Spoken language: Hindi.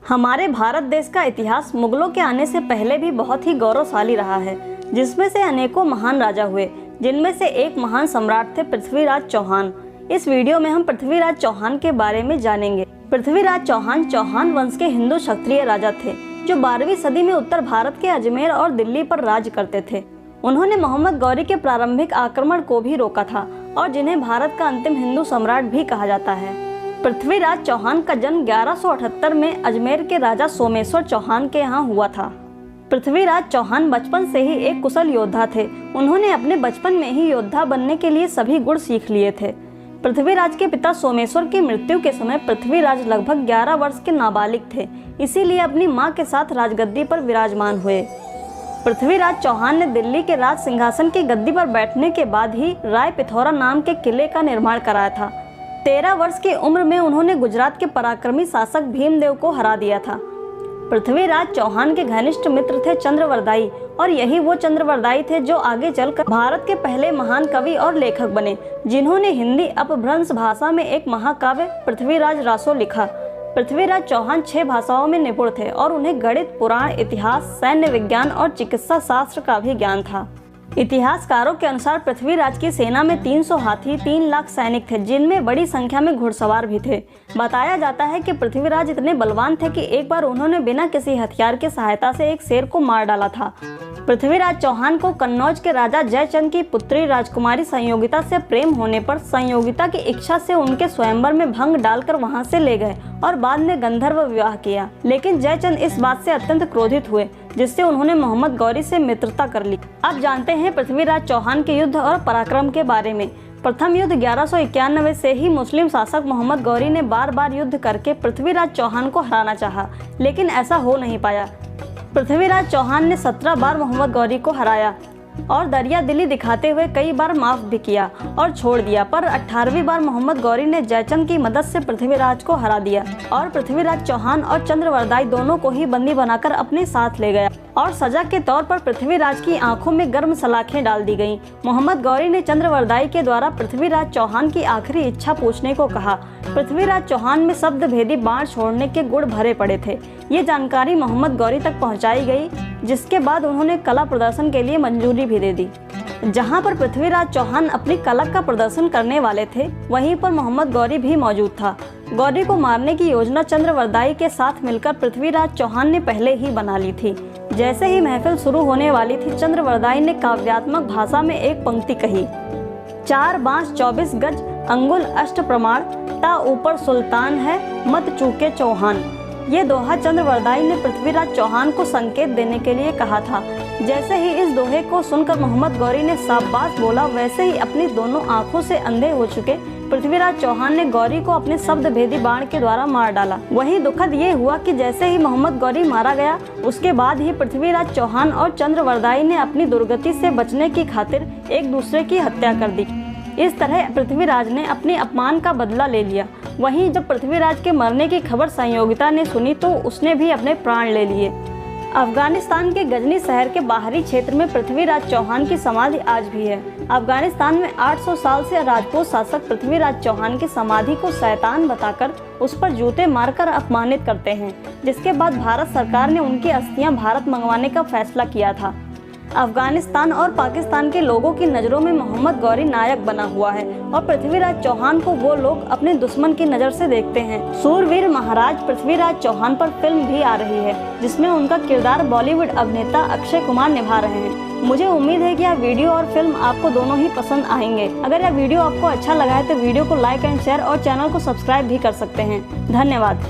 हमारे भारत देश का इतिहास मुगलों के आने से पहले भी बहुत ही गौरवशाली रहा है, जिसमें से अनेकों महान राजा हुए, जिनमें से एक महान सम्राट थे पृथ्वीराज चौहान। इस वीडियो में हम पृथ्वीराज चौहान के बारे में जानेंगे। पृथ्वीराज चौहान चौहान वंश के हिंदू क्षत्रिय राजा थे, जो 12वीं सदी में उत्तर भारत के अजमेर और दिल्ली पर राज करते थे। उन्होंने मोहम्मद गौरी के प्रारंभिक आक्रमण को भी रोका था और जिन्हें भारत का अंतिम हिंदू सम्राट भी कहा जाता है। पृथ्वीराज चौहान का जन्म 1178 में अजमेर के राजा सोमेश्वर चौहान के यहाँ हुआ था। पृथ्वीराज चौहान बचपन से ही एक कुशल योद्धा थे। उन्होंने अपने बचपन में ही योद्धा बनने के लिए सभी गुण सीख लिए थे। पृथ्वीराज के पिता सोमेश्वर की मृत्यु के समय पृथ्वीराज लगभग 11 वर्ष के नाबालिग थे, इसीलिए अपनी मां के साथ राजगद्दी पर विराजमान हुए। पृथ्वीराज चौहान ने दिल्ली के राज सिंहासन की गद्दी पर बैठने के बाद ही राय पिथौरा नाम के किले का निर्माण कराया था। 13 वर्ष की उम्र में उन्होंने गुजरात के पराक्रमी शासक भीमदेव को हरा दिया था। पृथ्वीराज चौहान के घनिष्ठ मित्र थे चंद्रवरदाई, और यही वो चंद्रवरदाई थे जो आगे चलकर भारत के पहले महान कवि और लेखक बने, जिन्होंने हिंदी अपभ्रंश भाषा में एक महाकाव्य पृथ्वीराज रासो लिखा। पृथ्वीराज चौहान 6 भाषाओं में निपुण थे और उन्हें गणित, पुराण, इतिहास, सैन्य विज्ञान और चिकित्सा शास्त्र का भी ज्ञान था। इतिहासकारों के अनुसार पृथ्वीराज की सेना में 300 हाथी, 3 लाख सैनिक थे, जिनमें बड़ी संख्या में घुड़सवार भी थे। बताया जाता है कि पृथ्वीराज इतने बलवान थे कि एक बार उन्होंने बिना किसी हथियार की सहायता से एक शेर को मार डाला था। पृथ्वीराज चौहान को कन्नौज के राजा जयचंद की पुत्री राजकुमारी संयोगिता से प्रेम होने पर संयोगिता की इच्छा से उनके स्वयंवर में भंग डालकर वहां से ले गए और बाद में गंधर्व विवाह किया। लेकिन जयचंद इस बात से अत्यंत क्रोधित हुए, जिससे उन्होंने मोहम्मद गौरी से मित्रता कर ली। अब जानते हैं पृथ्वीराज चौहान के युद्ध और पराक्रम के बारे में। प्रथम युद्ध 1191 से ही मुस्लिम शासक मोहम्मद गौरी ने बार बार युद्ध करके पृथ्वीराज चौहान को हराना चाहा, लेकिन ऐसा हो नहीं पाया। पृथ्वीराज चौहान ने 17 बार मोहम्मद गौरी को हराया और दरिया दिली दिखाते हुए कई बार माफ भी किया और छोड़ दिया, पर 18वीं बार मोहम्मद गौरी ने जयचंद की मदद से पृथ्वीराज को हरा दिया और पृथ्वीराज चौहान और चंद्रवरदाई दोनों को ही बंदी बनाकर अपने साथ ले गया और सजा के तौर पर पृथ्वीराज की आंखों में गर्म सलाखें डाल दी गईं। मोहम्मद गौरी ने चंद्रवरदाई के द्वारा पृथ्वीराज चौहान की आखिरी इच्छा पूछने को कहा। पृथ्वीराज चौहान में शब्द भेदी बाण छोड़ने के गुण भरे पड़े थे। ये जानकारी मोहम्मद गौरी तक पहुंचाई गई, जिसके बाद उन्होंने कला प्रदर्शन के लिए मंजूरी भी दे दी। जहां पर पृथ्वीराज चौहान अपनी कला का प्रदर्शन करने वाले थे, वहीं पर मोहम्मद गौरी भी मौजूद था। गौरी को मारने की योजना चंद्रवरदाई के साथ मिलकर पृथ्वीराज चौहान ने पहले ही बना ली थी। जैसे ही महफिल शुरू होने वाली थी, चंद्रवरदाई ने काव्यात्मक भाषा में एक पंक्ति कही। 4 बांस 24 गज, अंगुल अष्ट प्रमाण, ता ऊपर सुल्तान है, मत चूके चौहान। ये दोहा चंद्रवरदाई ने पृथ्वीराज चौहान को संकेत देने के लिए कहा था। जैसे ही इस दोहे को सुनकर मोहम्मद गौरी ने शाबाश बोला, वैसे ही अपनी दोनों आंखों से अंधे हो चुके पृथ्वीराज चौहान ने गौरी को अपने शब्द भेदी बाण के द्वारा मार डाला। वहीं दुखद ये हुआ कि जैसे ही मोहम्मद गौरी मारा गया, उसके बाद ही पृथ्वीराज चौहान और चंद्रवरदाई ने अपनी दुर्गति से बचने की खातिर एक दूसरे की हत्या कर दी। इस तरह पृथ्वीराज ने अपने अपमान का बदला ले लिया। वहीं जब पृथ्वीराज के मरने की खबर संयोगिता ने सुनी तो उसने भी अपने प्राण ले लिए। अफगानिस्तान के गजनी शहर के बाहरी क्षेत्र में पृथ्वीराज चौहान की समाधि आज भी है। अफगानिस्तान में 800 साल से राजपूत शासक पृथ्वीराज चौहान की समाधि को शैतान बताकर उस पर जूते मारकर अपमानित करते हैं, जिसके बाद भारत सरकार ने उनकी अस्थियां भारत मंगवाने का फैसला किया था। अफगानिस्तान और पाकिस्तान के लोगों की नज़रों में मोहम्मद गौरी नायक बना हुआ है और पृथ्वीराज चौहान को वो लोग अपने दुश्मन की नज़र से देखते हैं। सूरवीर महाराज पृथ्वीराज चौहान पर फिल्म भी आ रही है, जिसमें उनका किरदार बॉलीवुड अभिनेता अक्षय कुमार निभा रहे हैं। मुझे उम्मीद है कि यह वीडियो और फिल्म आपको दोनों ही पसंद आएंगे। अगर यह वीडियो आपको अच्छा लगा है तो वीडियो को लाइक एंड शेयर और चैनल को सब्सक्राइब भी कर सकते हैं। धन्यवाद।